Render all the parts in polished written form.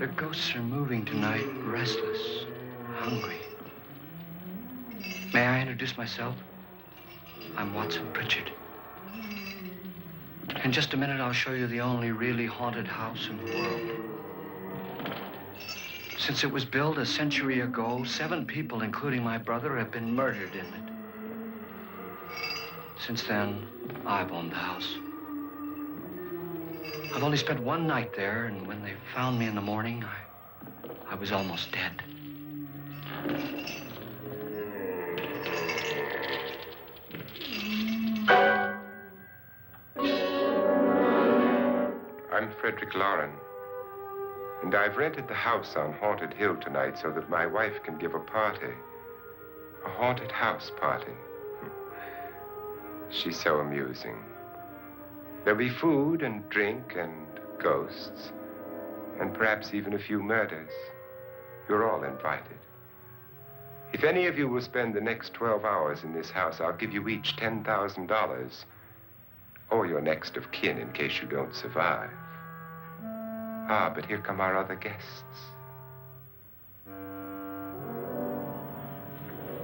The ghosts are moving tonight, restless, hungry. May I introduce myself? I'm Watson Pritchard. In just a minute, I'll show you the only really haunted house in the world. Since it was built a century ago, 7 people, including my brother, have been murdered in it. Since then, I've owned the house. I've only spent 1 night there, and when they found me in the morning, I was almost dead. I'm Frederick Loren, and I've rented the house on Haunted Hill tonight so that my wife can give a party. A haunted house party. She's so amusing. There'll be food and drink and ghosts, and perhaps even a few murders. You're all invited. If any of you will spend the next 12 hours in this house, I'll give you each $10,000, or your next of kin in case you don't survive. Ah, but here come our other guests.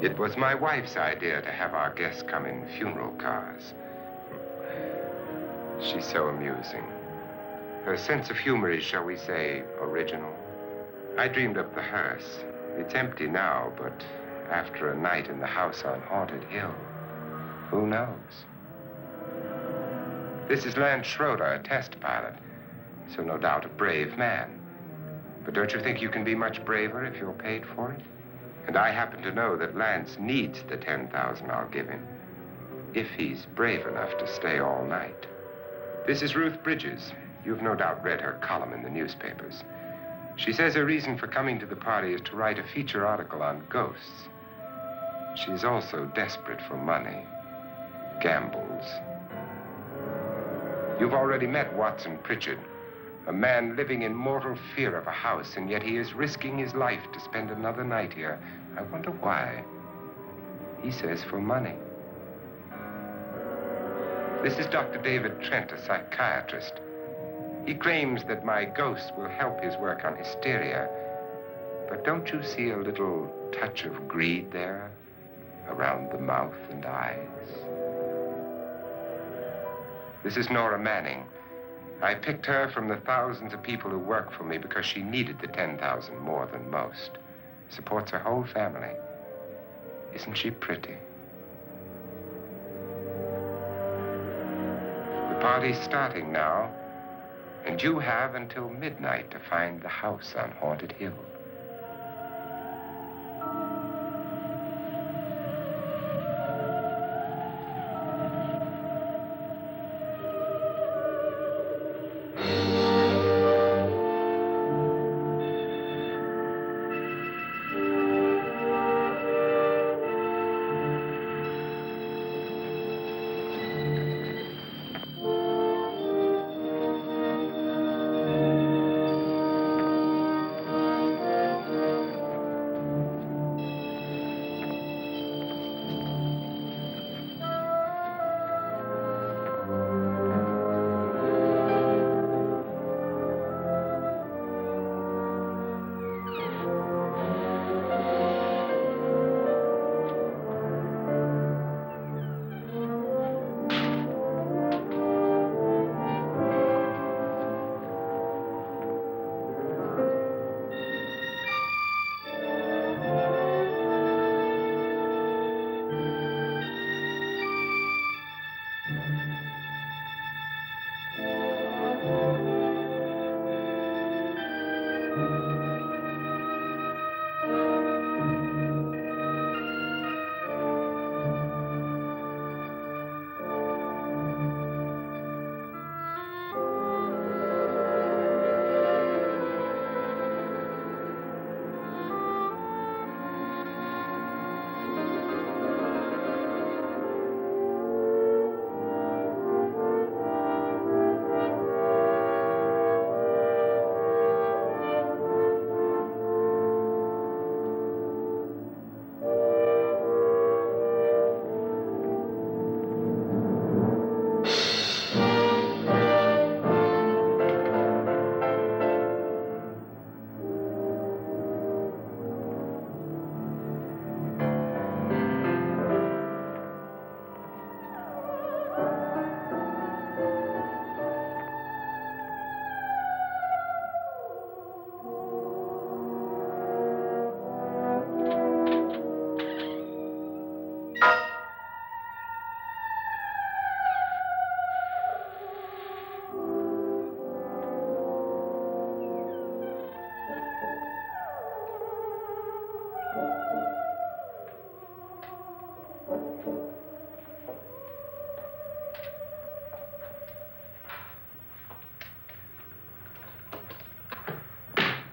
It was my wife's idea to have our guests come in funeral cars. She's so amusing. Her sense of humor is, shall we say, original. I dreamed up the hearse. It's empty now, but after a night in the house on Haunted Hill, who knows? This is Lance Schroeder, a test pilot, so no doubt a brave man. But don't you think you can be much braver if you're paid for it? And I happen to know that Lance needs the $10,000 I'll give him, if he's brave enough to stay all night. This is Ruth Bridges. You've no doubt read her column in the newspapers. She says her reason for coming to the party is to write a feature article on ghosts. She's also desperate for money, gambles. You've already met Watson Pritchard, a man living in mortal fear of a house, and yet he is risking his life to spend another night here. I wonder why. He says for money. This is Dr. David Trent, a psychiatrist. He claims that my ghost will help his work on hysteria. But don't you see a little touch of greed there, around the mouth and eyes? This is Nora Manning. I picked her from the thousands of people who work for me because she needed the $10,000 more than most. Supports her whole family. Isn't she pretty? The party's starting now, and you have until midnight to find the house on Haunted Hill.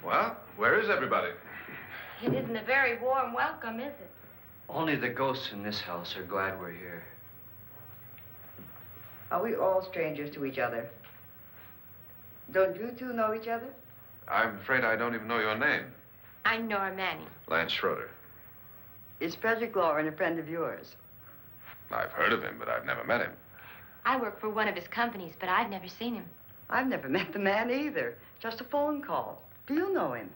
Well, where is everybody? It isn't a very warm welcome, is it? Only the ghosts in this house are glad we're here. Are we all strangers to each other? Don't you two know each other? I'm afraid I don't even know your name. I'm Nora Manning. Lance Schroeder. Is Frederick Loren a friend of yours? I've heard of him, but I've never met him. I work for one of his companies, but I've never seen him. I've never met the man either. Just a phone call. Do you know him?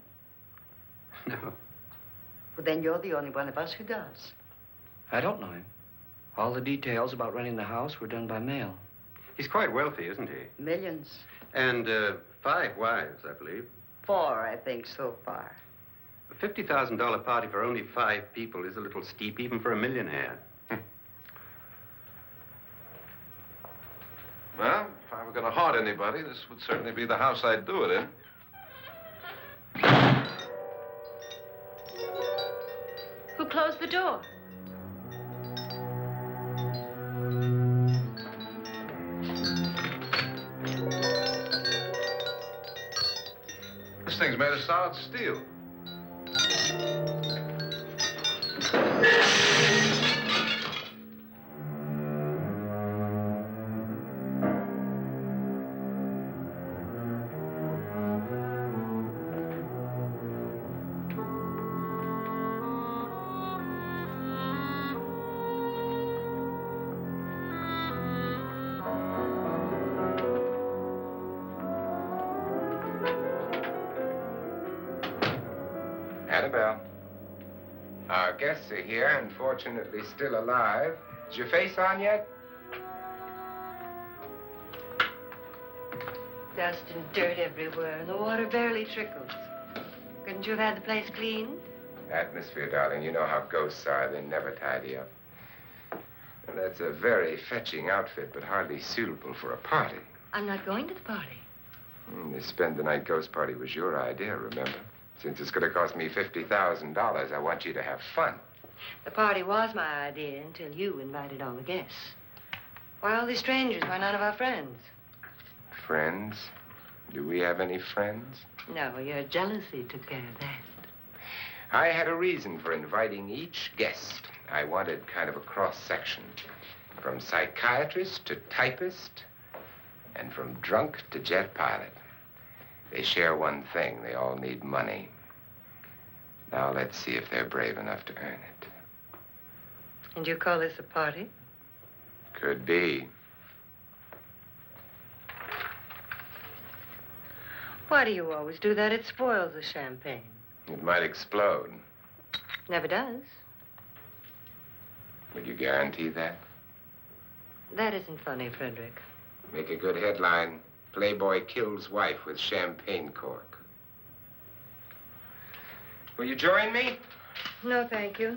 No, Well, then you're the only one of us who does. I don't know him. All the details about renting the house were done by mail. He's quite wealthy, isn't he? Millions. And 5 wives, I believe. 4, I think, so far. A $50,000 party for only 5 people is a little steep, even for a millionaire. Well, if I were going to haunt anybody, this would certainly be the house I'd do it in. Who closed the door? This thing's made of solid steel. Annabelle. Our guests are here, unfortunately still alive. Is your face on yet? Dust and dirt everywhere, and the water barely trickles. Couldn't you have had the place cleaned? Atmosphere, darling. You know how ghosts are. They never tidy up. And that's a very fetching outfit, but hardly suitable for a party. I'm not going to the party. The spend-the-night ghost party was your idea, remember? Since it's going to cost me $50,000, I want you to have fun. The party was my idea until you invited all the guests. Why all these strangers? Why none of our friends? Friends? Do we have any friends? No, your jealousy took care of that. I had a reason for inviting each guest. I wanted kind of a cross-section. From psychiatrist to typist, and from drunk to jet pilot. They share one thing. They all need money. Now let's see if they're brave enough to earn it. And you call this a party? Could be. Why do you always do that? It spoils the champagne. It might explode. Never does. Would you guarantee that? That isn't funny, Frederick. Make a good headline. Playboy kills wife with champagne cork. Will you join me? No, thank you.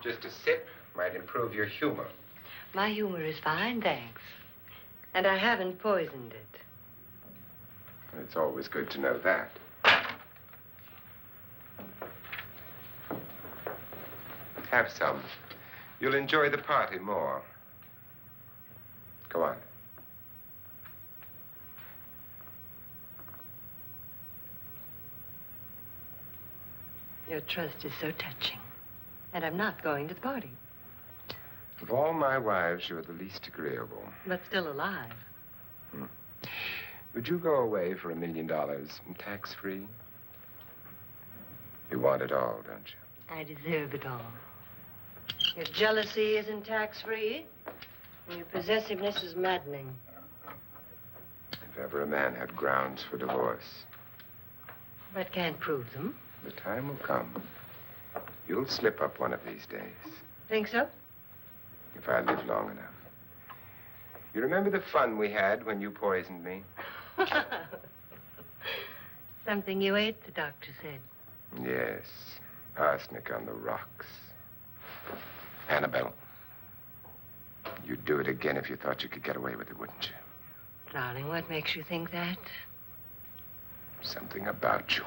Just a sip might improve your humor. My humor is fine, thanks. And I haven't poisoned it. It's always good to know that. Have some. You'll enjoy the party more. Go on. Your trust is so touching. And I'm not going to the party. Of all my wives, you're the least agreeable. But still alive. Would you go away for $1 million, tax-free? You want it all, don't you? I deserve it all. Your jealousy isn't tax-free. And your possessiveness is maddening. If ever a man had grounds for divorce. But can't prove them. The time will come. You'll slip up one of these days. Think so? If I live long enough. You remember the fun we had when you poisoned me? Something you ate, the doctor said. Yes. Arsenic on the rocks. Annabelle, you'd do it again if you thought you could get away with it, wouldn't you? Darling, what makes you think that? Something about you.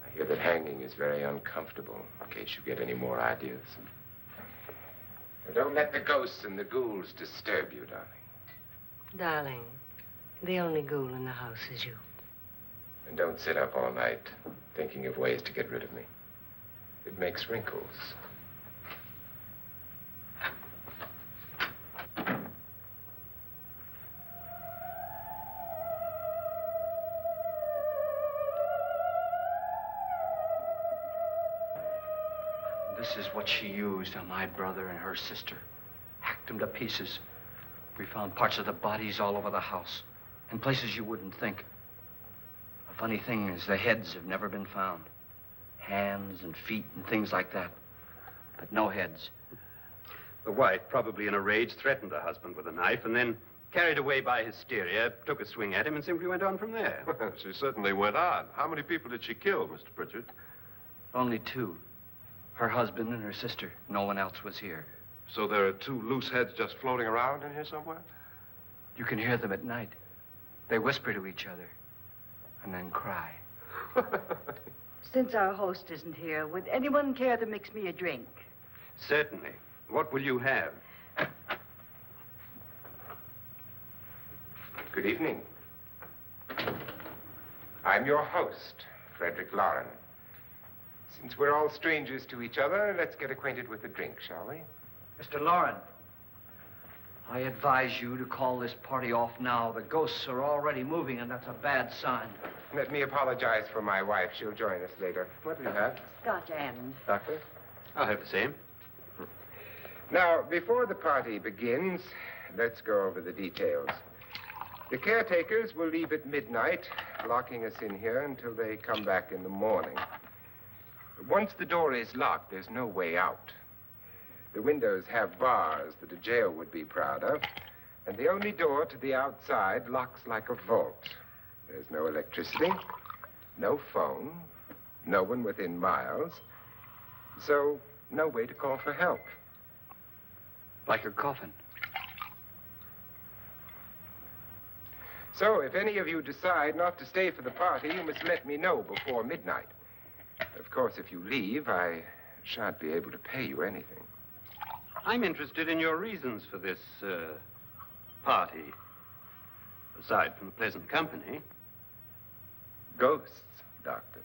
I hear that hanging is very uncomfortable, in case you get any more ideas. Now, don't let the ghosts and the ghouls disturb you, darling. Darling, The only ghoul in the house is you. And don't sit up all night thinking of ways to get rid of me. It makes wrinkles. This is what she used on my brother and her sister. Hacked them to pieces. We found parts of the bodies all over the house, in places you wouldn't think. The funny thing is the heads have never been found. Hands and feet and things like that. But no heads. The wife, probably in a rage, threatened her husband with a knife and then, carried away by hysteria, took a swing at him and simply went on from there. She certainly went on. How many people did she kill, Mr. Pritchard? Only two. Her husband and her sister. No one else was here. So there are two loose heads just floating around in here somewhere? You can hear them at night. They whisper to each other and then cry. Since our host isn't here, would anyone care to mix me a drink? Certainly. What will you have? Good evening. I'm your host, Frederick Loren. Since we're all strangers to each other, let's get acquainted with a drink, shall we? Mr. Loren, I advise you to call this party off now. The ghosts are already moving, and that's a bad sign. Let me apologize for my wife. She'll join us later. What do you have? Scotch and. Doctor? I'll have the same. Now, before the party begins, let's go over the details. The caretakers will leave at midnight, locking us in here until they come back in the morning. Once the door is locked, there's no way out. The windows have bars that a jail would be proud of, and the only door to the outside locks like a vault. There's no electricity, no phone, no one within miles, so no way to call for help. Like a coffin. So if any of you decide not to stay for the party, you must let me know before midnight. Of course, if you leave, I shan't be able to pay you anything. I'm interested in your reasons for this, party. Aside from the pleasant company. Ghosts, Doctor.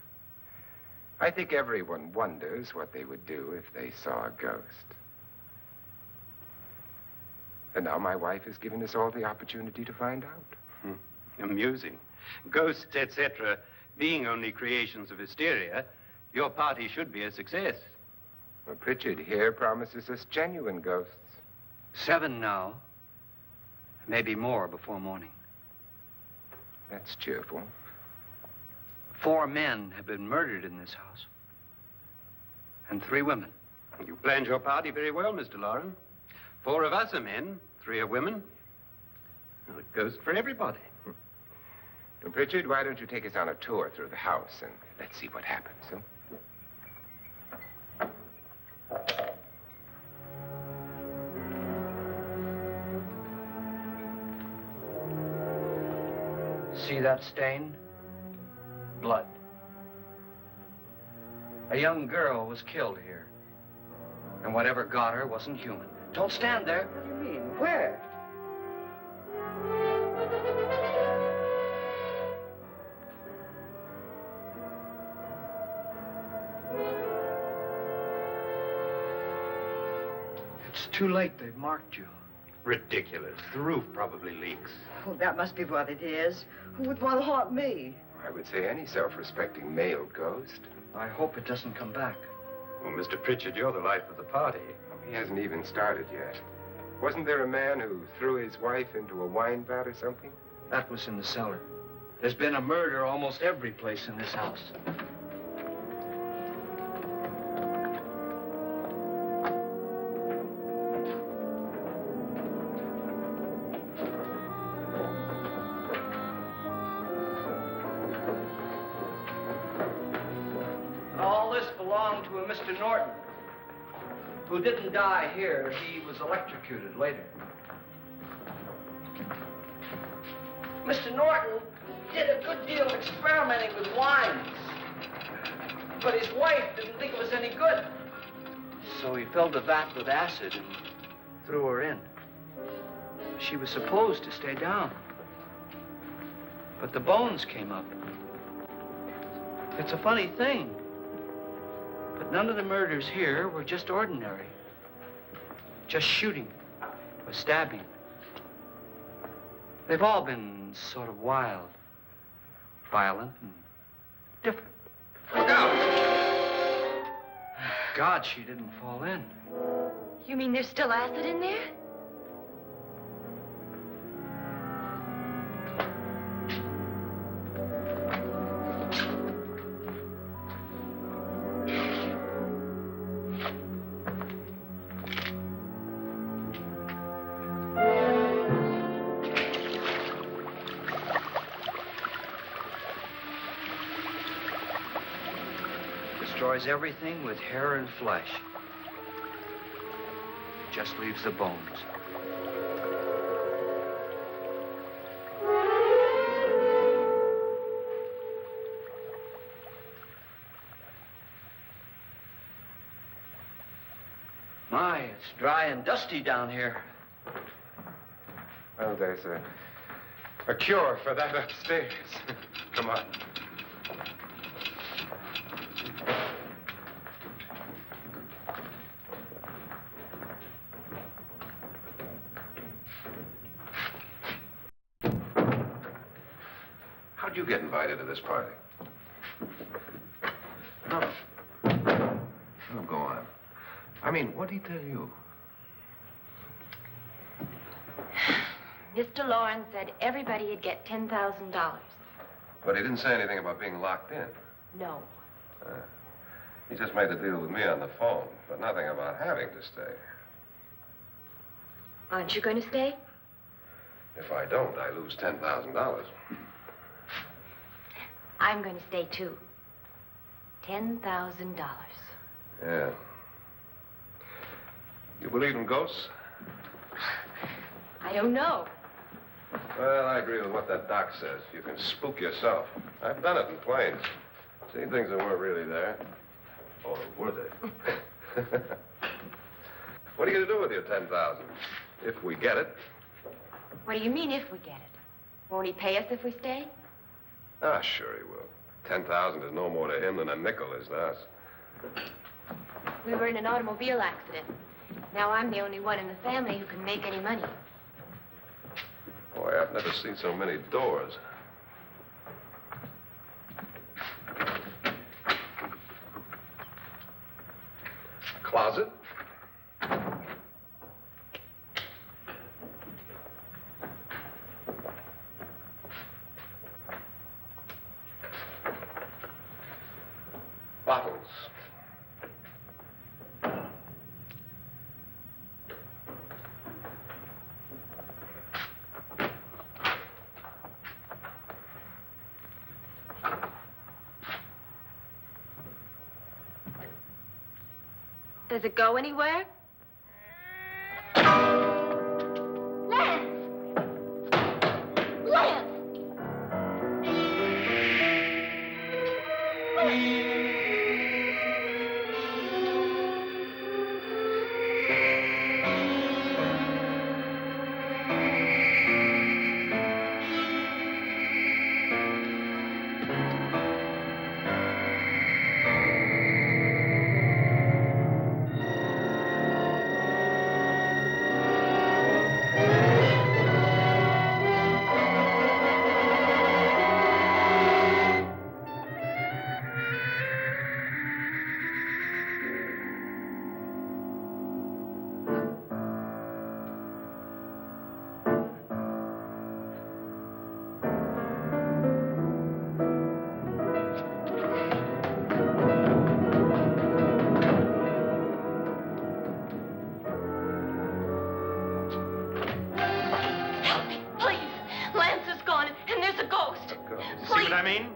I think everyone wonders what they would do if they saw a ghost. And now my wife has given us all the opportunity to find out. Amusing. Ghosts, etc., being only creations of hysteria, your party should be a success. Well, Pritchard here promises us genuine ghosts. 7 now. Maybe more before morning. That's cheerful. 4 men have been murdered in this house. And 3 women. You planned your party very well, Mr. Loren. 4 of us are men, 3 are women. Well, a ghost for everybody. Well, Pritchard, why don't you take us on a tour through the house and let's see what happens, huh? See that stain? Blood. A young girl was killed here. And whatever got her wasn't human. Don't stand there. What do you mean? Where? It's too late. They've marked you. Ridiculous. The roof probably leaks. Oh, that must be what it is. Who would want to haunt me? I would say any self-respecting male ghost. I hope it doesn't come back. Well, Mr. Pritchard, you're the life of the party. He hasn't even started yet. Wasn't there a man who threw his wife into a wine vat or something? That was in the cellar. There's been a murder almost every place in this house. All this belonged to a Mr. Norton, who didn't die here. He was electrocuted later. Mr. Norton did a good deal of experimenting with wines, but his wife didn't think it was any good. So he filled the vat with acid and threw her in. She was supposed to stay down. But the bones came up. It's a funny thing. But none of the murders here were just ordinary. Just shooting or stabbing. They've all been sort of wild, violent, and different. Look out! God, she didn't fall in. You mean there's still acid in there? Destroys everything with hair and flesh. Just leaves the bones. My, it's dry and dusty down here. Well, there's a cure for that upstairs. Come on. How'd you get invited to this party? No. Oh, go on. I mean, what'd he tell you? Mr. Loren said everybody'd get $10,000. But he didn't say anything about being locked in. No. He just made the deal with me on the phone, but nothing about having to stay. Aren't you going to stay? If I don't, I lose $10,000. I'm going to stay, too. $10,000. Yeah. You believe in ghosts? I don't know. Well, I agree with what that doc says. You can spook yourself. I've done it in planes. Seen things that weren't really there. Or were they? What are you going to do with your $10,000? If we get it. What do you mean, if we get it? Won't he pay us if we stay? Ah, sure he will. 10,000 is no more to him than a nickel is to us. We were in an automobile accident. Now I'm the only one in the family who can make any money. Boy, I've never seen so many doors. Closet? Bottles. Does it go anywhere? Lance! Lance!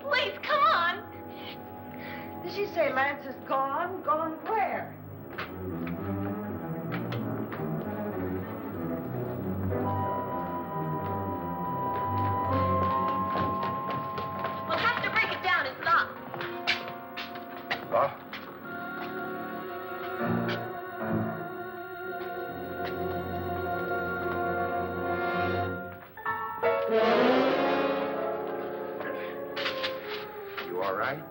Please, come on. Did she say Lance is gone? Gone where? We'll have to break it down. It's locked. Locked? right?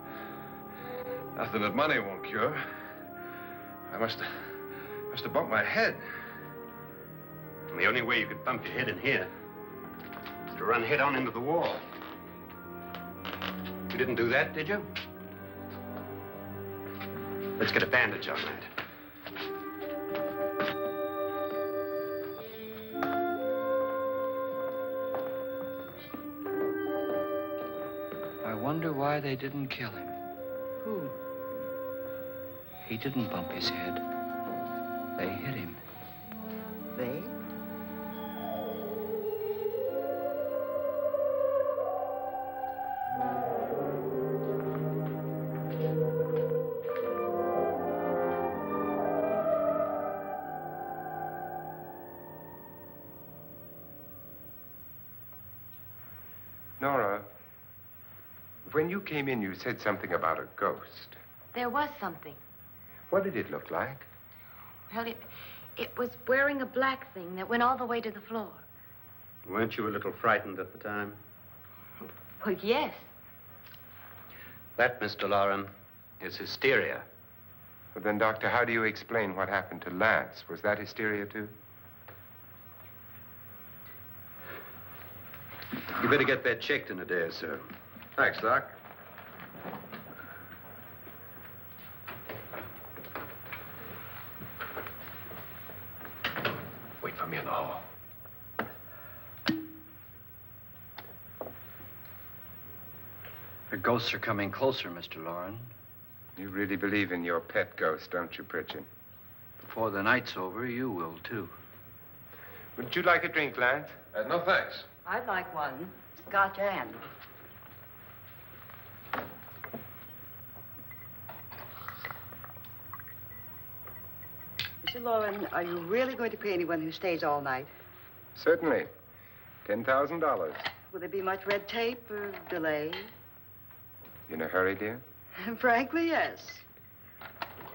Nothing that money won't cure. I must have bumped my head. And the only way you could bump your head in here is to run head on into the wall. You didn't do that, did you? Let's get a bandage on that. I wonder why they didn't kill him. Who? He didn't bump his head. They hit him. They? Nora, when you came in, you said something about a ghost. There was something. What did it look like? Well, it was wearing a black thing that went all the way to the floor. Weren't you a little frightened at the time? Well, yes. That, Mr. Loren, is hysteria. Well, then, Doctor, how do you explain what happened to Lance? Was that hysteria, too? You better get that checked in a day or so. Thanks, Doc. Wait for me in the hall. The ghosts are coming closer, Mr. Loren. You really believe in your pet ghost, don't you, Pritchard? Before the night's over, you will, too. Would you like a drink, Lance? No, thanks. I'd like one. Scotch and. Mr. Loren, are you really going to pay anyone who stays all night? Certainly. $10,000. Will there be much red tape or delay? You in a hurry, dear? Frankly, yes.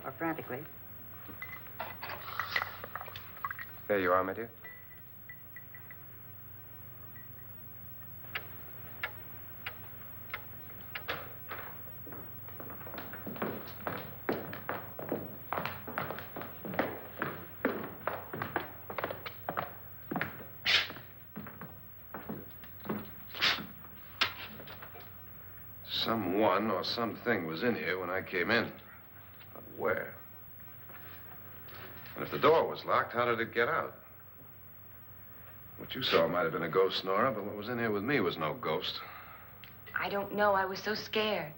Or frantically. There you are, my dear. Someone or something was in here when I came in. But where? And if the door was locked, how did it get out? What you saw might have been a ghost, Nora, but what was in here with me was no ghost. I don't know. I was so scared.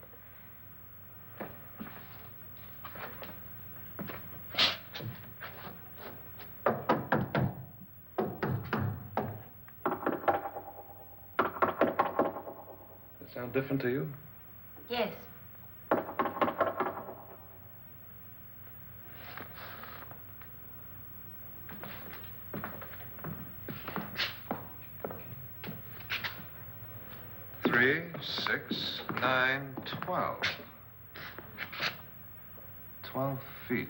Does it sound different to you? Yes. Three, 6, 9, 12. 12 feet.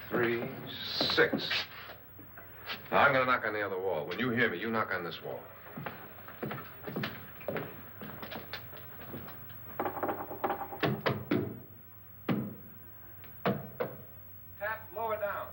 Three, 6. Now, I'm going to knock on the other wall. When you hear me, you knock on this wall. Tap lower down.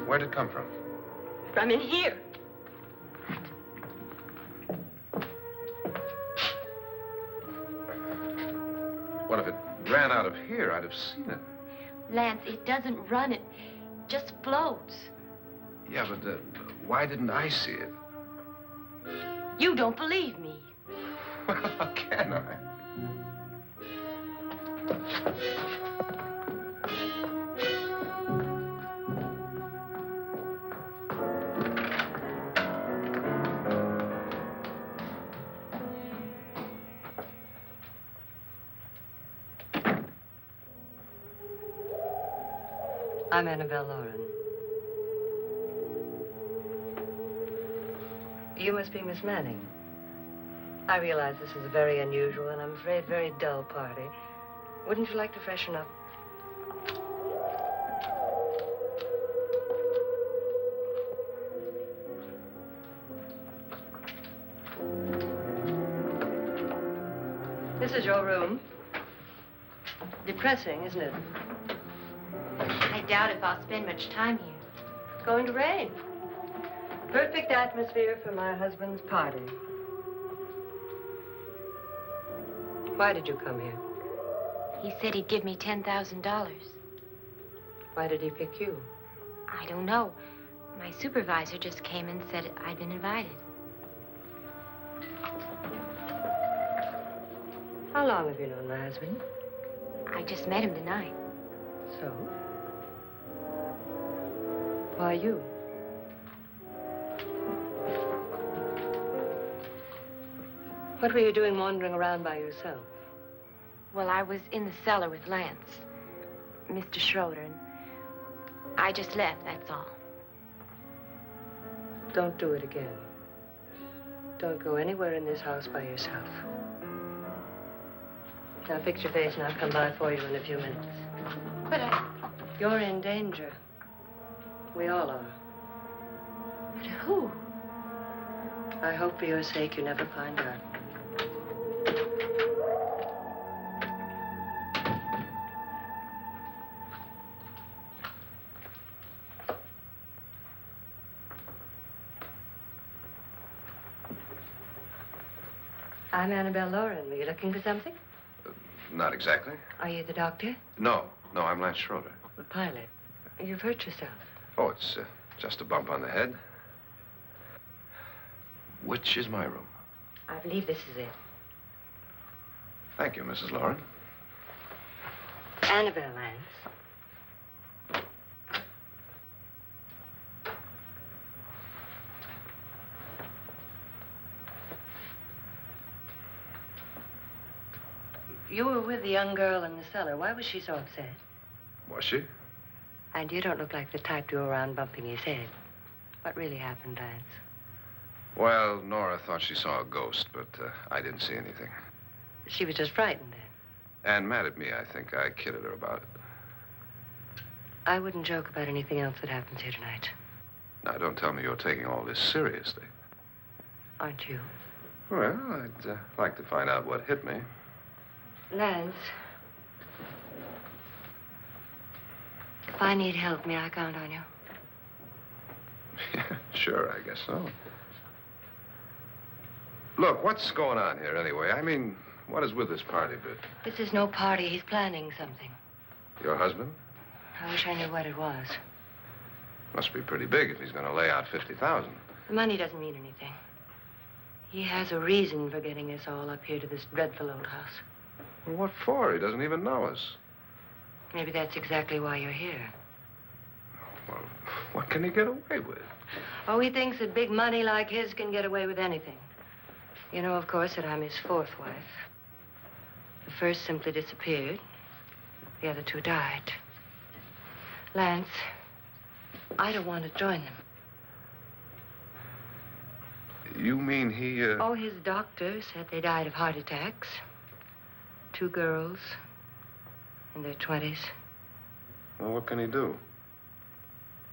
Where'd it come from? From in here. What if it ran out of here? I'd have seen it. Lance, it doesn't run. It just floats. Yeah, but why didn't I see it? You don't believe me. Well, how can I? I'm Annabelle Loren. You must be Miss Manning. I realize this is a very unusual and I'm afraid very dull party. Wouldn't you like to freshen up? This is your room. Depressing, isn't it? I doubt if I'll spend much time here. It's going to rain. Perfect atmosphere for my husband's party. Why did you come here? He said he'd give me $10,000. Why did he pick you? I don't know. My supervisor just came and said I'd been invited. How long have you known my husband? I just met him tonight. So? Why you? What were you doing wandering around by yourself? Well, I was in the cellar with Lance, Mr. Schroeder, and I just left, that's all. Don't do it again. Don't go anywhere in this house by yourself. Now fix your face and I'll come by for you in a few minutes. But You're in danger. We all are. but who? I hope for your sake you never find out. I'm Annabelle Loren. Were you looking for something? Not exactly. Are you the doctor? No, I'm Lance Schroeder. The pilot. You've hurt yourself. Oh, it's just a bump on the head. Which is my room? I believe this is it. Thank you, Mrs. Loren. Annabelle, Lance. You were with the young girl in the cellar. Why was she so upset? Was she? And you don't look like the type to go around bumping his head. What really happened, Lance? Well, Nora thought she saw a ghost, but I didn't see anything. She was just frightened then. And mad at me, I think. I kidded her about it. I wouldn't joke about anything else that happens here tonight. Now, don't tell me you're taking all this seriously. Aren't you? Well, I'd like to find out what hit me. Lance. If I need help, may I count on you? Yeah, sure, I guess so. Look, what's going on here anyway? I mean, what is with this party bit? This is no party. He's planning something. Your husband? I wish I knew what it was. Must be pretty big if he's going to lay out 50,000. The money doesn't mean anything. He has a reason for getting us all up here to this dreadful old house. Well, what for? He doesn't even know us. Maybe that's exactly why you're here. Well, what can he get away with? Oh, he thinks that big money like his can get away with anything. You know, of course, that I'm his fourth wife. The first simply disappeared. The other two died. Lance, I don't want to join them. You mean he, Oh, his doctor said they died of heart attacks. 2 girls in their 20s. Well, what can he do?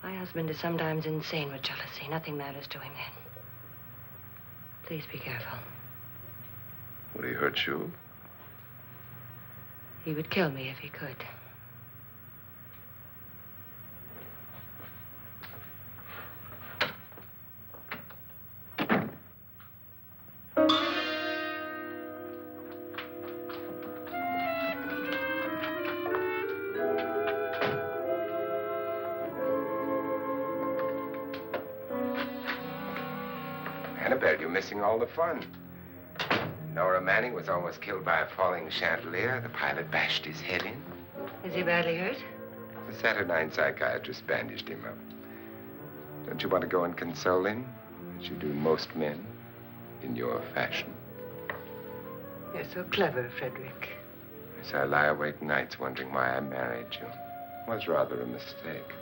My husband is sometimes insane with jealousy. Nothing matters to him then. Please be careful. Would he hurt you? He would kill me if he could. Annabelle, you're missing all the fun. Nora Manning was almost killed by a falling chandelier. The pilot bashed his head in. Is he badly hurt? The Saturnine psychiatrist bandaged him up. Don't you want to go and console him, as you do most men, in your fashion? You're so clever, Frederick. Yes, I lie awake nights wondering why I married you. was rather a mistake.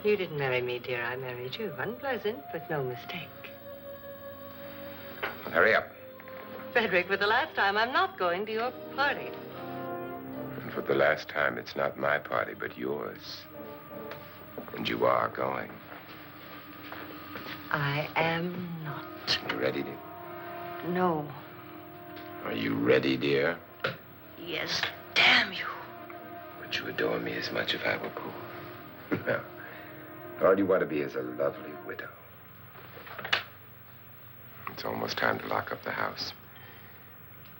You didn't marry me, dear. I married you. Unpleasant, but no mistake. Well, hurry up. Frederick, for the last time, I'm not going to your party. And for the last time, it's not my party, but yours. And you are going. I am not. You ready, dear? No. Are you ready, dear? Yes, damn you. Would you adore me as much if I were poor? No. All you want to be is a lovely widow. It's almost time to lock up the house.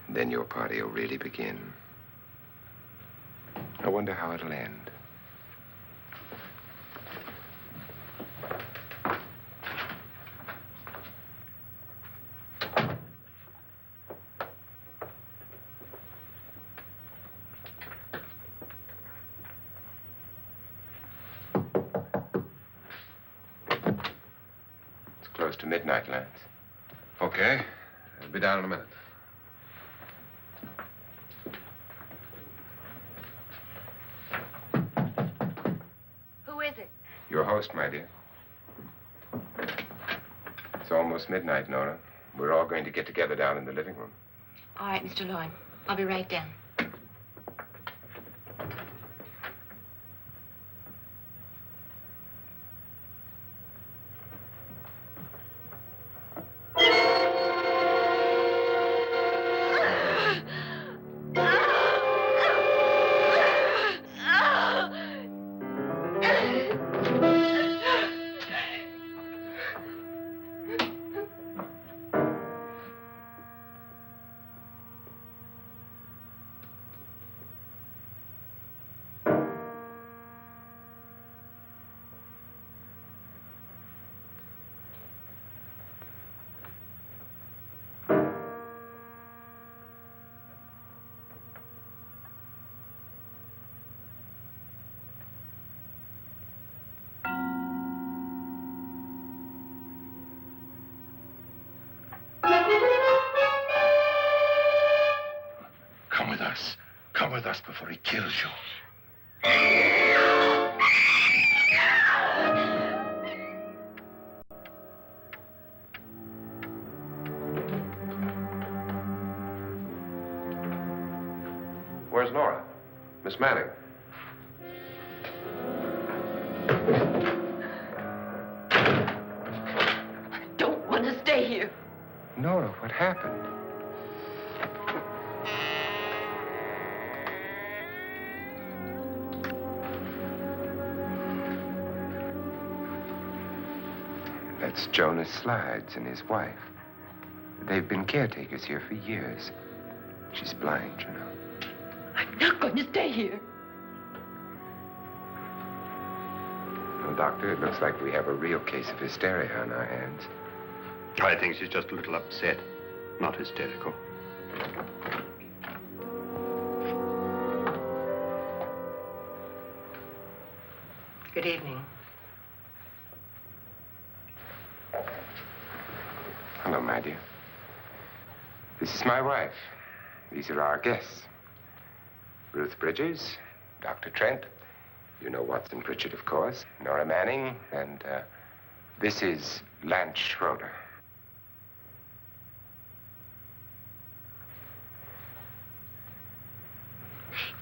And then your party will really begin. I wonder how it'll end. It's close to midnight, Lance. Okay. I'll be down in a minute. Who is it? Your host, my dear. It's almost midnight, Nora. We're all going to get together down in the living room. All right, Mr. Loren. I'll be right down. Come with us. Come with us before he kills you. Where's Nora? Miss Manning. I don't want to stay here. Nora, what happened? That's Jonas Slides and his wife. They've been caretakers here for years. She's blind, you know. I'm not going to stay here. Well, Doctor, it looks like we have a real case of hysteria on our hands. I think she's just a little upset, not hysterical. Good evening. Hello, my dear. This is my wife. These are our guests. Ruth Bridges, Dr. Trent. You know Watson Pritchard, of course. Nora Manning, and this is Lance Schroeder.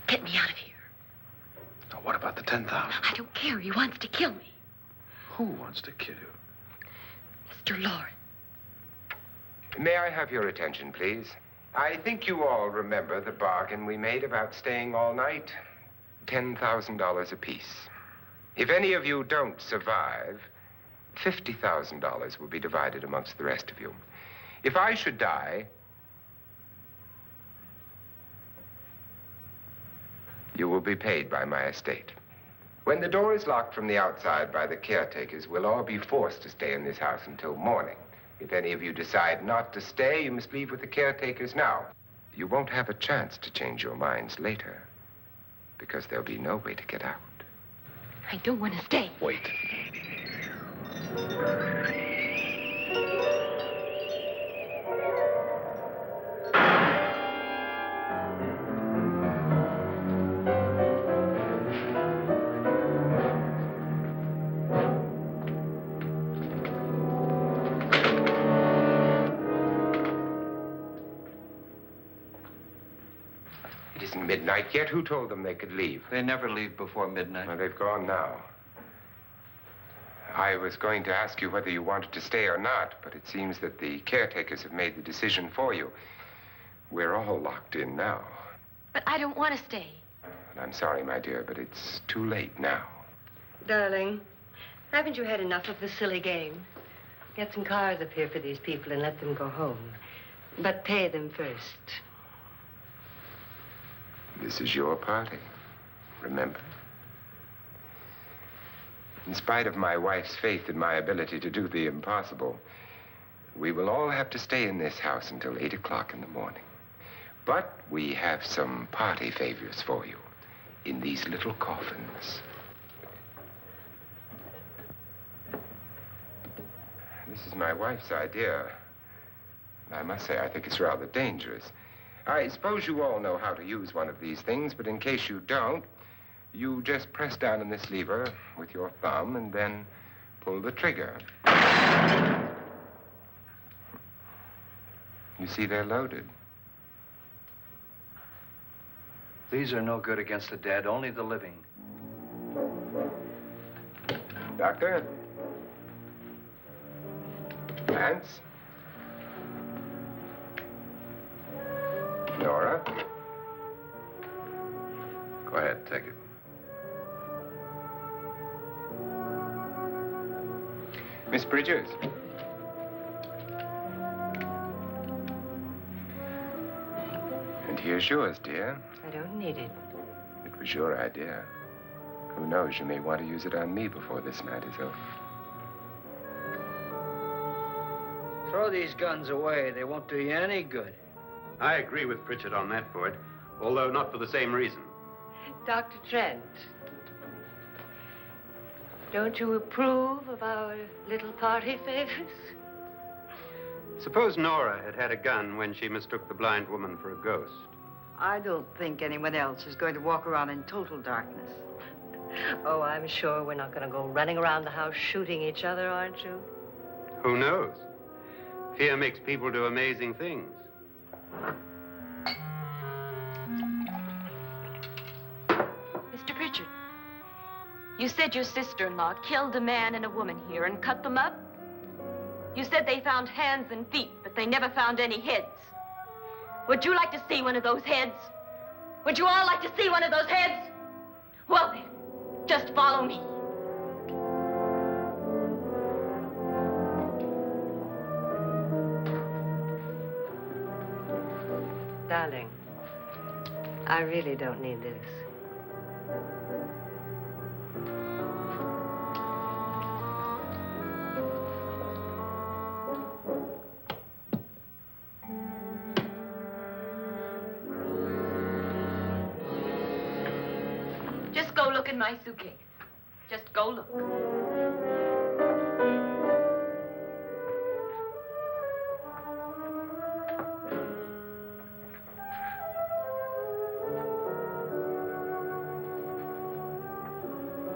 Get me out of here. Now, what about the 10,000? I don't care. He wants to kill me. Who wants to kill you? Mr. Loren. May I have your attention, please? I think you all remember the bargain we made about staying all night. $10,000 apiece. If any of you don't survive, $50,000 will be divided amongst the rest of you. If I should die, you will be paid by my estate. When the door is locked from the outside by the caretakers, we'll all be forced to stay in this house until morning. If any of you decide not to stay, you must leave with the caretakers now. You won't have a chance to change your minds later, because there'll be no way to get out. I don't want to stay. Wait. midnight yet? Who told them they could leave? They never leave before midnight. Well, they've gone now. I was going to ask you whether you wanted to stay or not, but it seems that the caretakers have made the decision for you. We're all locked in now. But I don't want to stay. And I'm sorry, my dear, but it's too late now. Darling, haven't you had enough of the silly game? Get some cars up here for these people and let them go home. But pay them first. This is your party, remember? In spite of my wife's faith in my ability to do the impossible, we will all have to stay in this house until 8 o'clock in the morning. But we have some party favors for you in these little coffins. This is my wife's idea. I must say, I think it's rather dangerous. I suppose you all know how to use one of these things, but in case you don't, you just press down on this lever with your thumb and then pull the trigger. You see, they're loaded. These are no good against the dead, only the living. Doctor? Lance? Nora? Go ahead, take it. Miss Bridges? And here's yours, dear. I don't need it. It was your idea. Who knows, you may want to use it on me before this night is over. Throw these guns away. They won't do you any good. I agree with Pritchard on that point, although not for the same reason. Dr. Trent, don't you approve of our little party favors? Suppose Nora had had a gun when she mistook the blind woman for a ghost. I don't think anyone else is going to walk around in total darkness. Oh, I'm sure we're not going to go running around the house shooting each other, aren't you? Who knows? Fear makes people do amazing things. Mr. Pritchard, you said your sister-in-law killed a man and a woman here and cut them up? You said they found hands and feet, but they never found any heads. Would you like to see one of those heads? Would you all like to see one of those heads? Well then, just follow me. Darling, I really don't need this. Just go look in my suitcase. Just go look.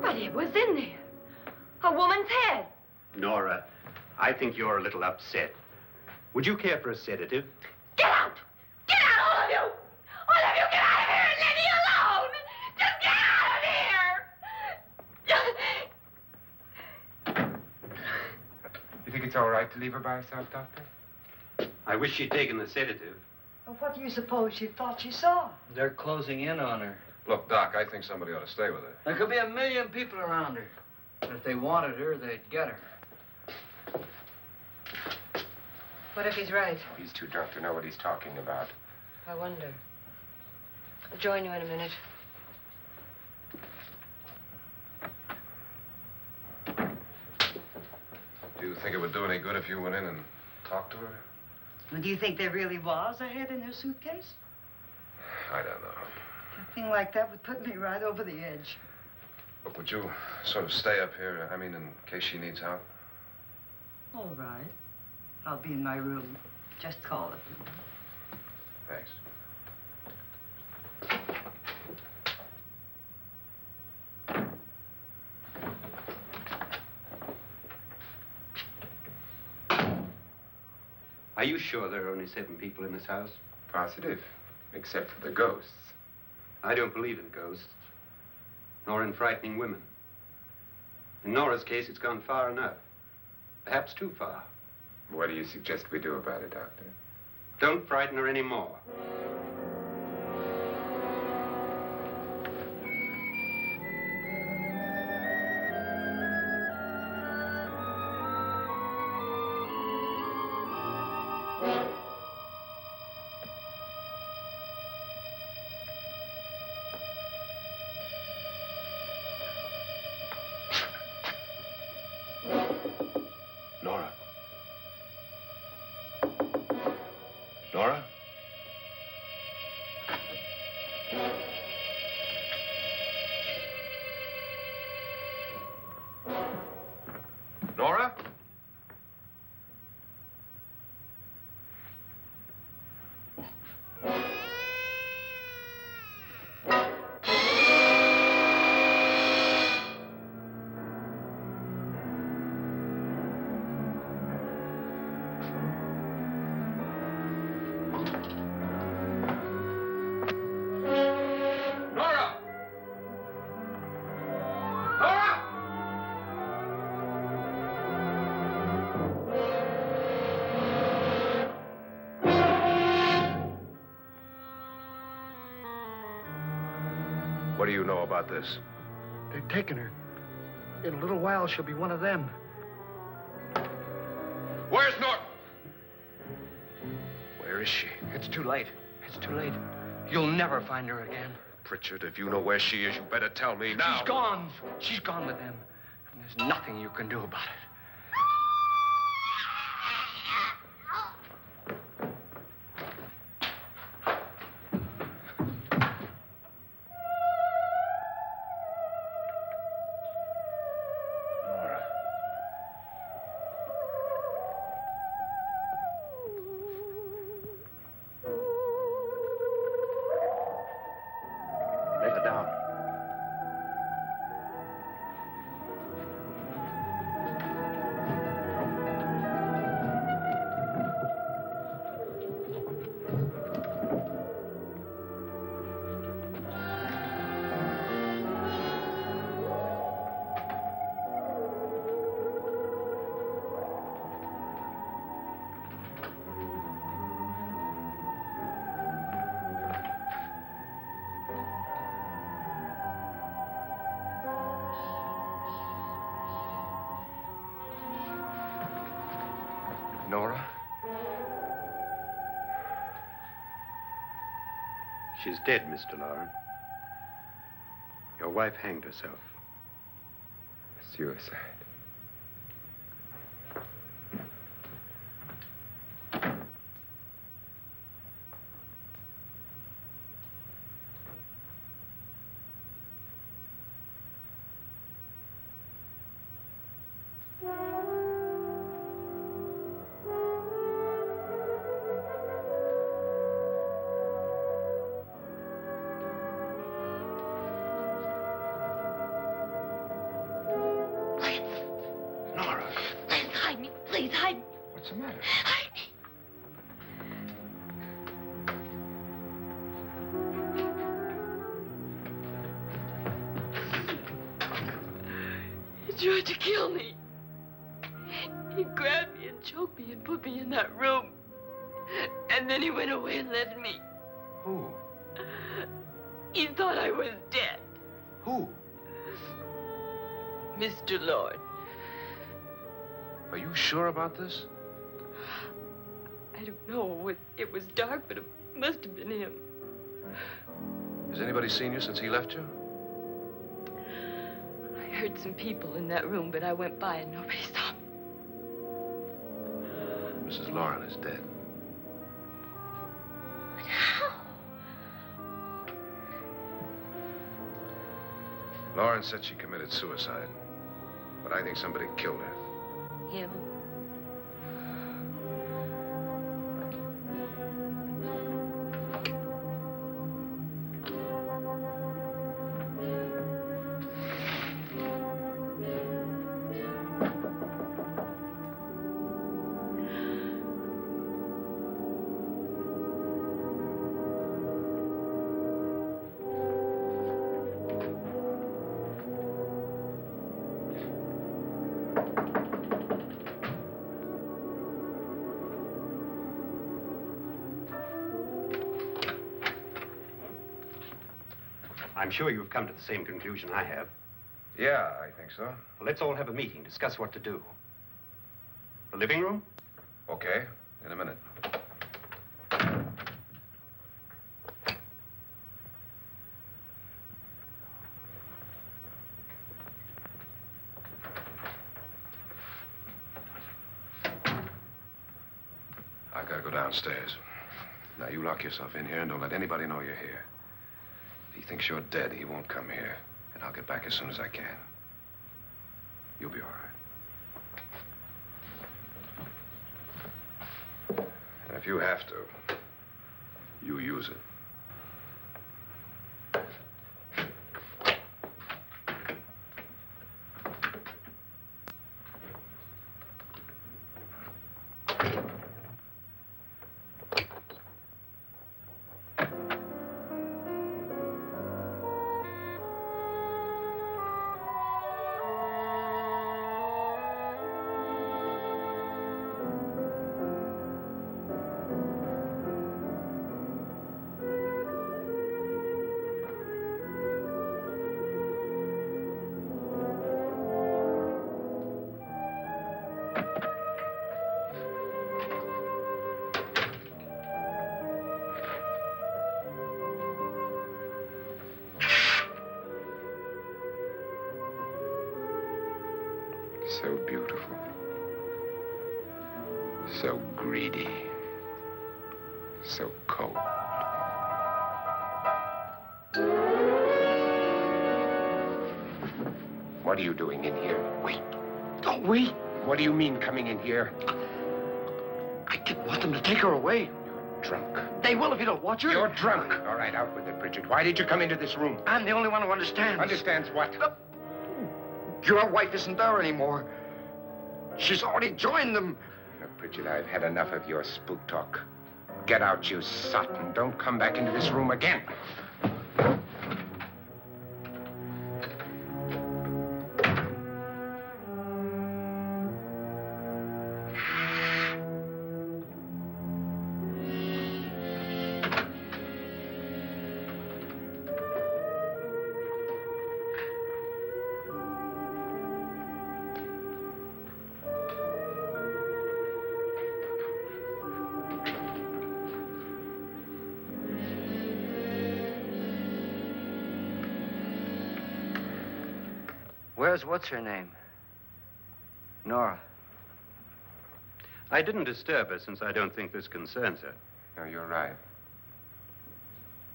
But it was in there. A woman's head. Nora, I think you're a little upset. Would you care for a sedative? Get out! Get out, all of you! All of you, get out of here and leave me alone! Just get out of here! You think it's all right to leave her by herself, Doctor? I wish she'd taken the sedative. Well, what do you suppose she thought she saw? They're closing in on her. Look, Doc, I think somebody ought to stay with her. There could be 1 million people around her. But if they wanted her, they'd get her. What if he's right? He's too drunk to know what he's talking about. I wonder. I'll join you in a minute. Do you think it would do any good if you went in and talked to her? Well, do you think there really was a head in her suitcase? I don't know. A thing like that would put me right over the edge. Look, would you sort of stay up here, I mean, in case she needs help? All right. I'll be in my room. Just call it. Thanks. Are you sure there are only 7 people in this house? Positive, except for the ghosts. I don't believe in ghosts, nor in frightening women. In Nora's case, it's gone far enough. Perhaps too far. What do you suggest we do about it, Doctor? Don't frighten her anymore. Nora? Nora? Nora? Nora! Nora! What do you know about this? They've taken her. In a little while, she'll be one of them. Where's Norton? Where is she? It's too late. It's too late. You'll never find her again. Pritchard, if you know where she is, you better tell me now. She's gone. She's gone with them. And there's nothing you can do about it. Nora. Let her down. Nora? She's dead, Mr. Loren. Your wife hanged herself. Suicide. Nora, Lance, hide me. Please, hide me. what's the matter? Hide me. He tried to kill me. He grabbed me and choked me and put me in that room. And then he went away and left me. Who? He thought I was dead. Who? Mr. Loren. Are you sure about this? I don't know. It was dark, but it must have been him. Has anybody seen you since he left you? I heard some people in that room, but I went by and nobody saw me. Mrs. Loren is dead. But how? Loren said she committed suicide, but I think somebody killed her. Him? I'm sure you've come to the same conclusion I have. Yeah, I think so. Well, let's all have a meeting, discuss what to do. The living room? Okay, in a minute. I've got to go downstairs. Now, you lock yourself in here and don't let anybody know you're here. If he thinks you're dead, he won't come here. And I'll get back as soon as I can. You'll be all right. And if you have to, you use it. So beautiful. So greedy. So cold. What are you doing in here? Wait. Don't wait. What do you mean coming in here? I didn't want them to take her away. You're drunk. They will if you don't watch her. You're drunk. All right, out with it, Pritchard. Why did you come into this room? I'm the only one who understands. Understands what? Your wife isn't there anymore. She's already joined them. Look, Pritchard, I've had enough of your spook talk. Get out, you sot, and don't come back into this room again. Where's what's-her-name? Nora. I didn't disturb her since I don't think this concerns her. No, you're right.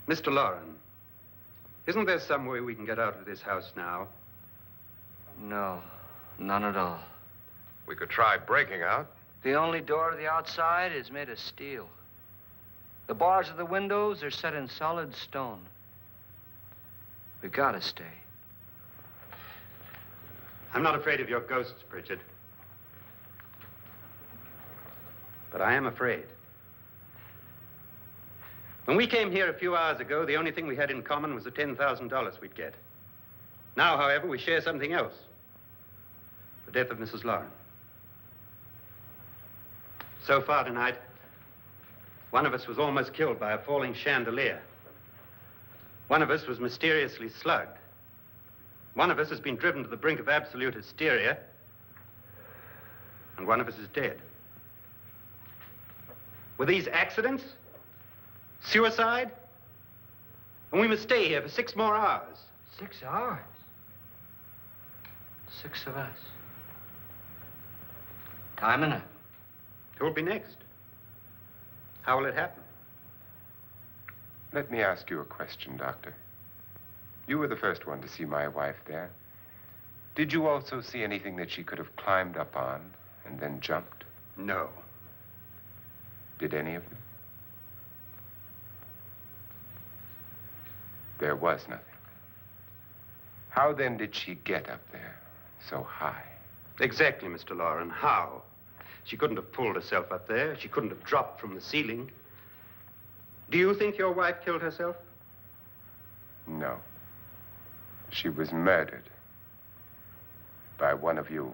Mr. Loren, isn't there some way we can get out of this house now? No, none at all. We could try breaking out. The only door to the outside is made of steel. The bars of the windows are set in solid stone. We gotta stay. I'm not afraid of your ghosts, Pritchard. But I am afraid. When we came here a few hours ago, the only thing we had in common was the $10,000 we'd get. Now, however, we share something else. The death of Mrs. Loren. So far tonight, one of us was almost killed by a falling chandelier. One of us was mysteriously slugged. One of us has been driven to the brink of absolute hysteria. And one of us is dead. Were these accidents? Suicide? And we must stay here for 6 more hours. 6 hours? 6 of us. Time enough. Who'll be next? How will it happen? Let me ask you a question, Doctor. You were the first one to see my wife there. Did you also see anything that she could have climbed up on and then jumped? No. Did any of you? There was nothing. How then did she get up there so high? Exactly, Mr. Loren. How? She couldn't have pulled herself up there. She couldn't have dropped from the ceiling. Do you think your wife killed herself? No. She was murdered by one of you.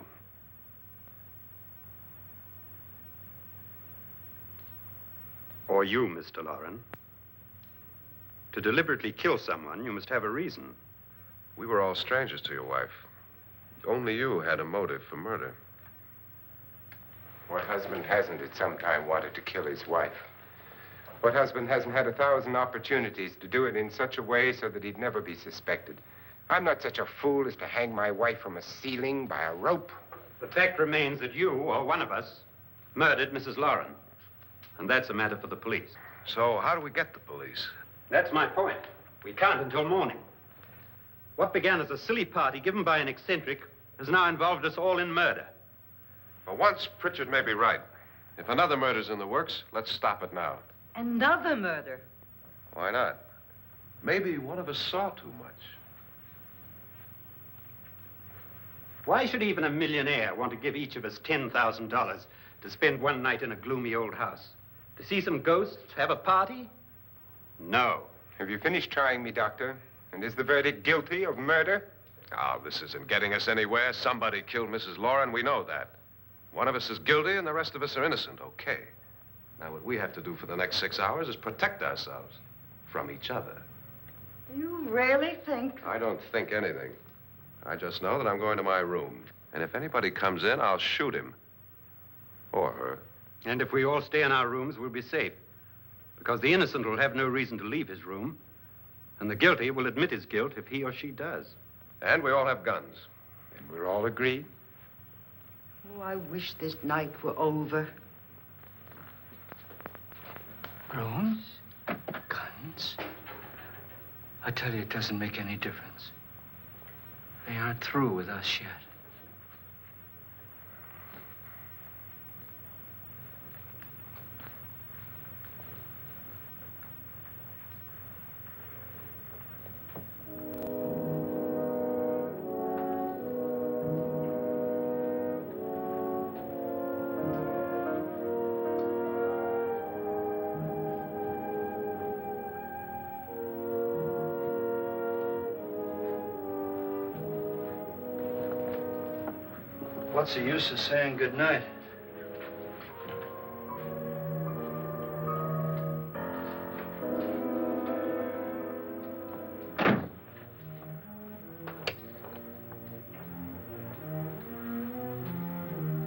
Or you, Mr. Loren. To deliberately kill someone, you must have a reason. We were all strangers to your wife. Only you had a motive for murder. What husband hasn't at some time wanted to kill his wife? What husband hasn't had 1,000 opportunities to do it in such a way so that he'd never be suspected? I'm not such a fool as to hang my wife from a ceiling by a rope. The fact remains that you, or one of us, murdered Mrs. Loren. And that's a matter for the police. So how do we get the police? That's my point. We can't until morning. What began as a silly party given by an eccentric has now involved us all in murder. For once, Pritchard may be right. If another murder's in the works, let's stop it now. Another murder? Why not? Maybe one of us saw too much. Why should even a millionaire want to give each of us $10,000 to spend one night in a gloomy old house? To see some ghosts, have a party? No. Have you finished trying me, Doctor? And is the verdict guilty of murder? Oh, this isn't getting us anywhere. Somebody killed Mrs. Loren. We know that. One of us is guilty and the rest of us are innocent. Okay. Now, what we have to do for the next 6 hours is protect ourselves from each other. You really think? I don't think anything. I just know that I'm going to my room. And if anybody comes in, I'll shoot him. Or her. And if we all stay in our rooms, we'll be safe. Because the innocent will have no reason to leave his room. And the guilty will admit his guilt if he or she does. And we all have guns. And we're all agreed? Oh, I wish this night were over. Rooms? Guns? I tell you, it doesn't make any difference. They aren't through with us yet. What's the use of saying goodnight?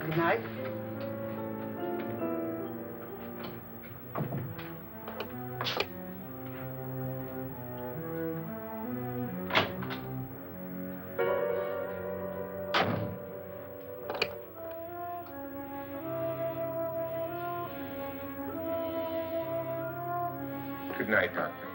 Good night. Good night, Doctor.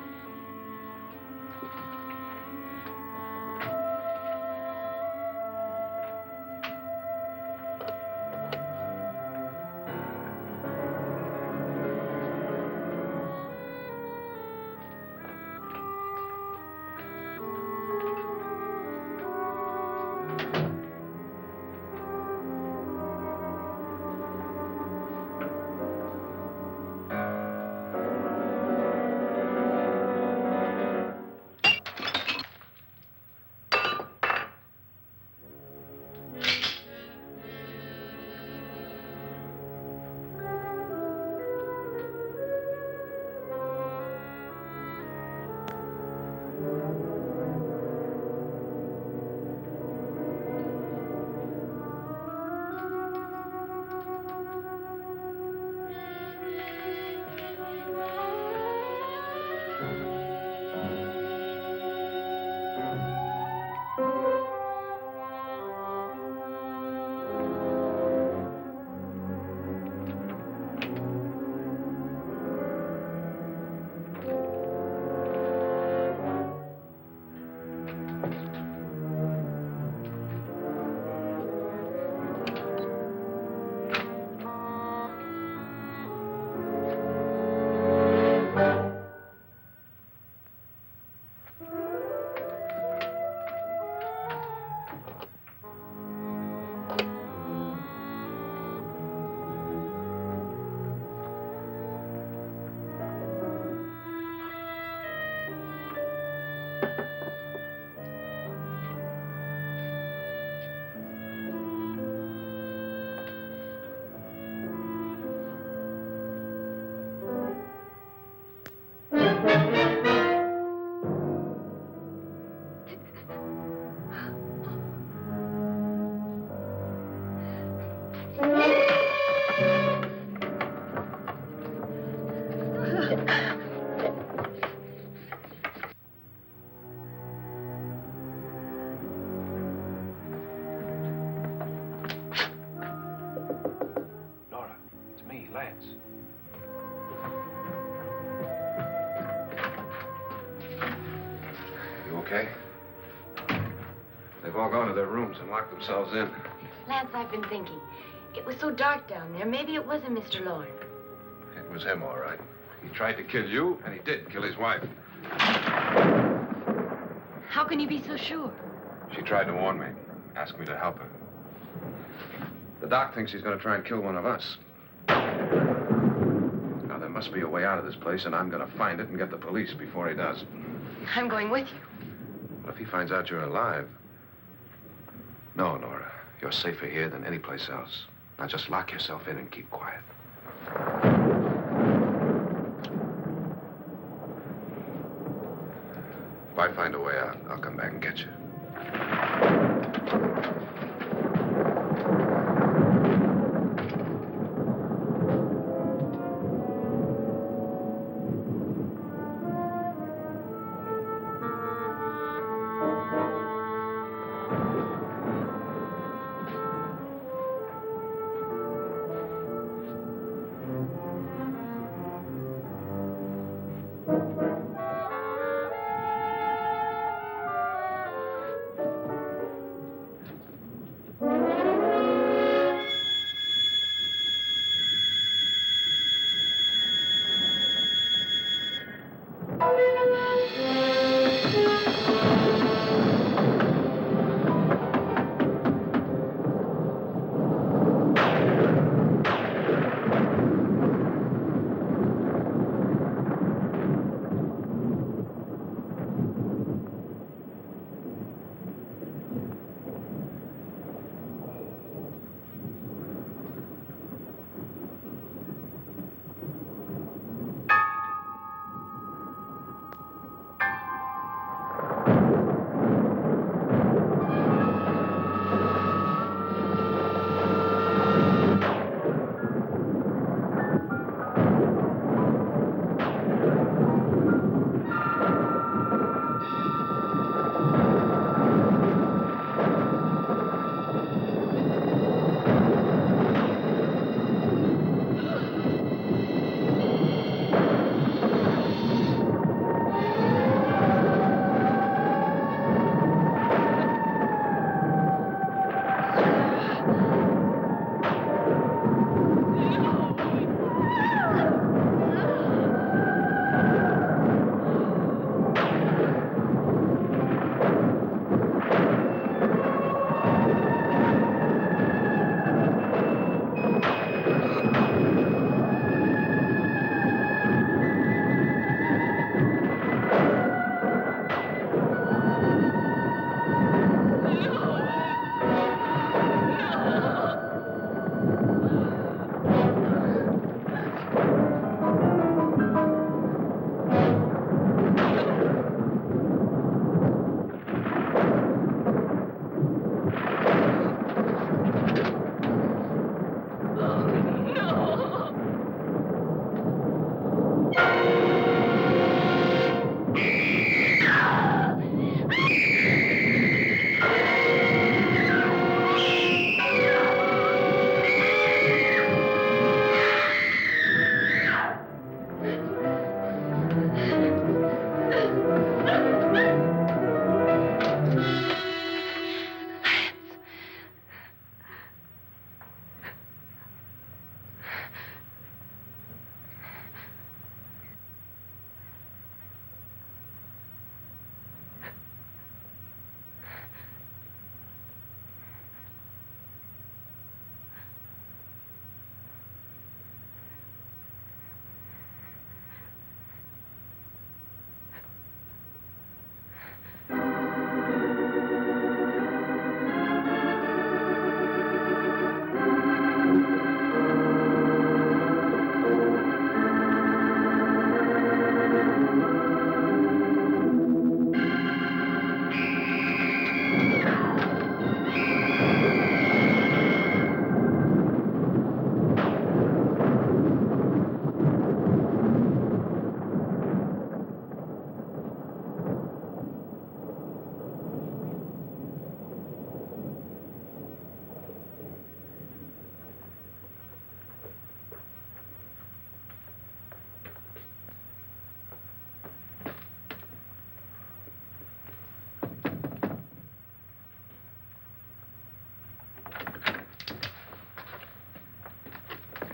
Lance. You okay? They've all gone to their rooms and locked themselves in. Lance, I've been thinking. It was so dark down there. Maybe it wasn't Mr. Loren. It was him, all right. He tried to kill you, and he did kill his wife. How can you be so sure? She tried to warn me, asked me to help her. The doc thinks he's going to try and kill one of us. Now, there must be a way out of this place, and I'm going to find it and get the police before he does. I'm going with you. Well, if he finds out you're alive... No, Nora. You're safer here than any place else. Now, just lock yourself in and keep quiet. If I find a way out, I'll come back and get you.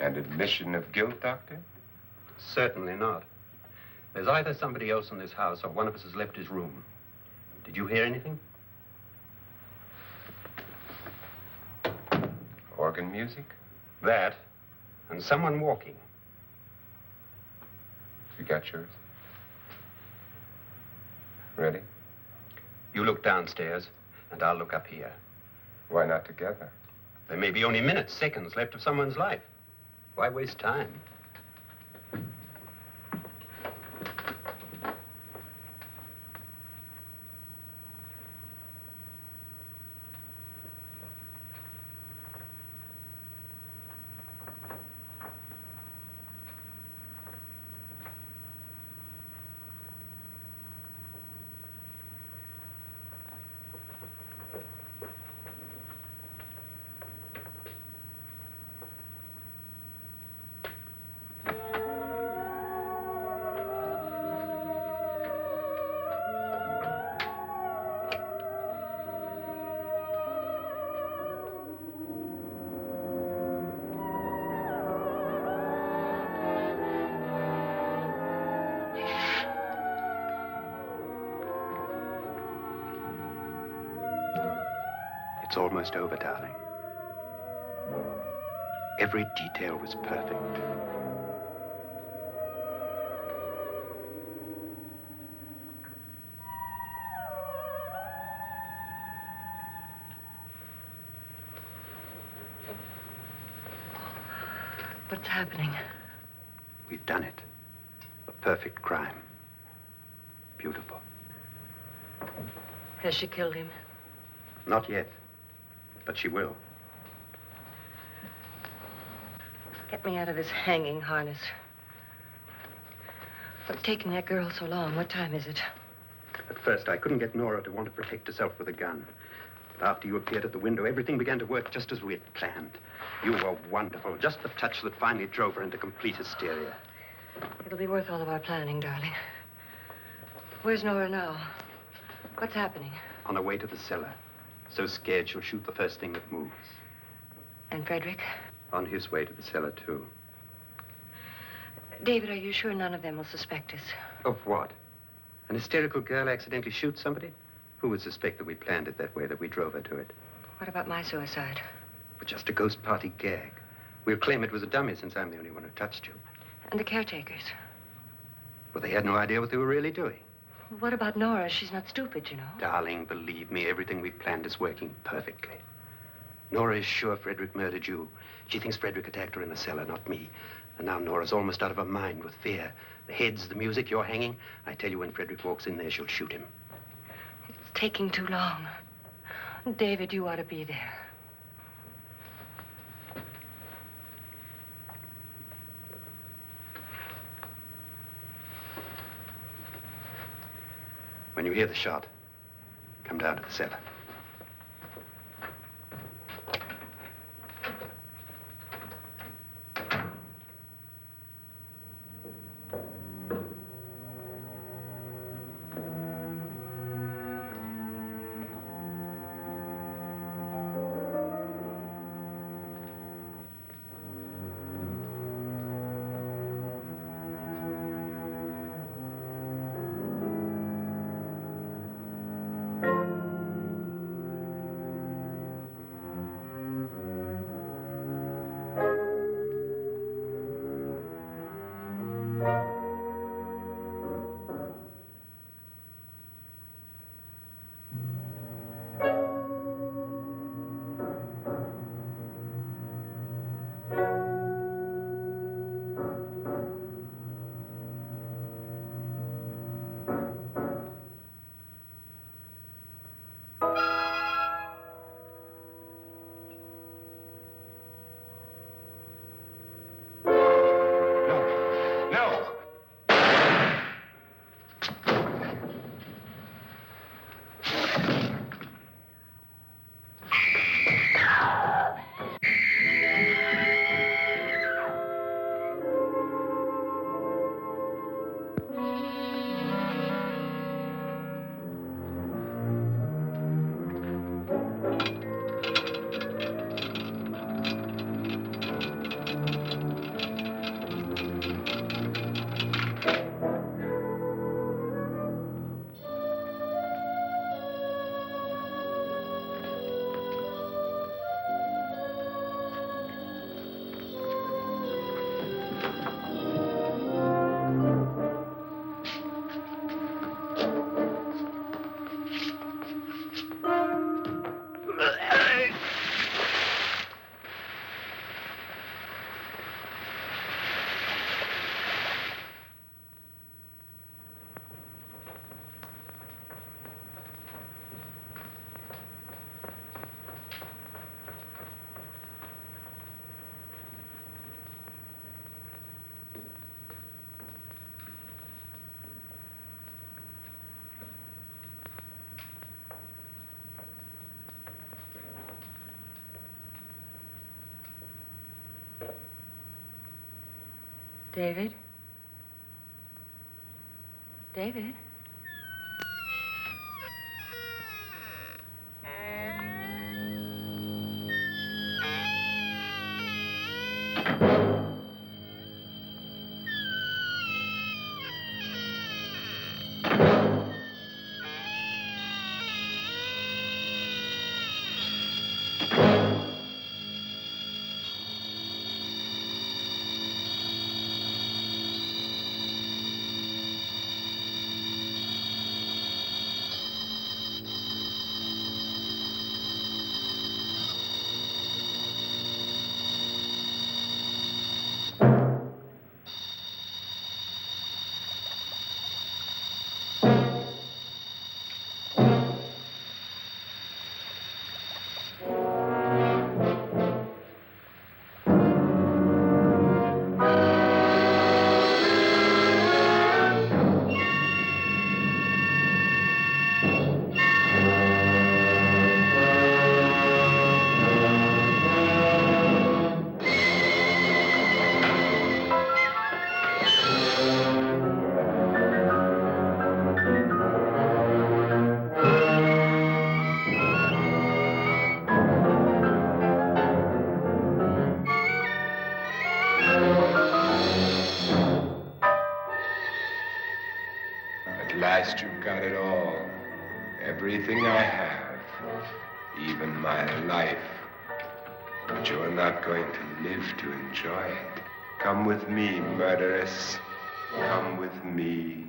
And admission of guilt, Doctor? Certainly not. There's either somebody else in this house or one of us has left his room. Did you hear anything? Organ music? That, and someone walking. You got yours? Ready? You look downstairs, and I'll look up here. Why not together? There may be only minutes, seconds left of someone's life. Why waste time? It's almost over, darling. Every detail was perfect. What's happening? We've done it. A perfect crime. Beautiful. Has she killed him? Not yet, but she will. Get me out of this hanging harness. What's taking that girl so long? What time is it? At first, I couldn't get Nora to want to protect herself with a gun. But after you appeared at the window, everything began to work just as we had planned. You were wonderful. Just the touch that finally drove her into complete hysteria. It'll be worth all of our planning, darling. Where's Nora now? What's happening? On her way to the cellar. So scared she'll shoot the first thing that moves. And Frederick? On his way to the cellar, too. David, are you sure none of them will suspect us? Of what? An hysterical girl accidentally shoots somebody? Who would suspect that we planned it that way, that we drove her to it? What about my suicide? But just a ghost party gag. We'll claim it was a dummy since I'm the only one who touched you. And the caretakers? Well, they had no idea what they were really doing. What about Nora? She's not stupid, you know. Darling, believe me, everything we planned is working perfectly. Nora is sure Frederick murdered you. She thinks Frederick attacked her in the cellar, not me. And now Nora's almost out of her mind with fear. The heads, the music, you're hanging. I tell you, when Frederick walks in there, she'll shoot him. It's taking too long. David, you ought to be there. When you hear the shot, come down to the cellar. David? David? At last you've got it all. Everything I have. Even my life. But you're not going to live to enjoy it. Come with me, murderess. Come with me.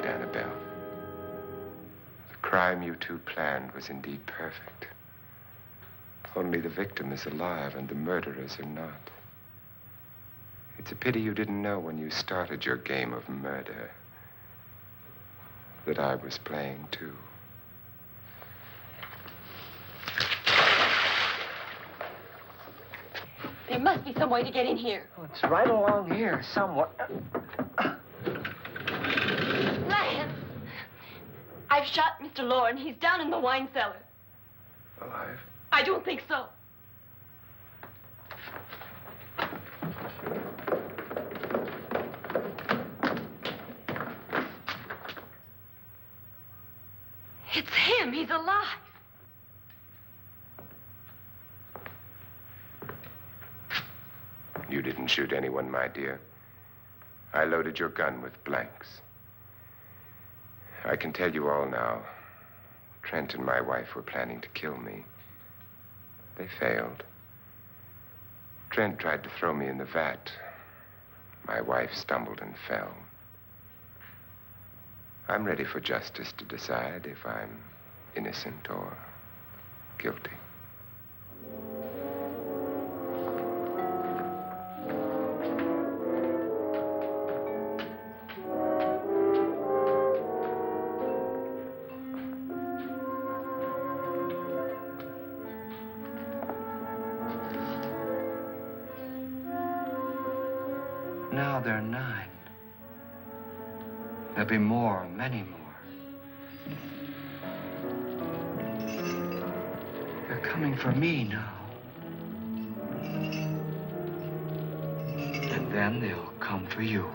Annabelle. The crime you two planned was indeed perfect. Only the victim is alive and the murderers are not. It's a pity you didn't know when you started your game of murder that I was playing too. There must be some way to get in here. Oh, it's right along here, somewhere. Lance! I've shot Mr. Loren. He's down in the wine cellar. Alive? I don't think so. It's him. He's alive. You didn't shoot anyone, my dear. I loaded your gun with blanks. I can tell you all now. Trent and my wife were planning to kill me. They failed. Trent tried to throw me in the vat. My wife stumbled and fell. I'm ready for justice to decide if I'm innocent or guilty. Now they're 9. There'll be more, many more. They're coming for me now. And then they'll come for you.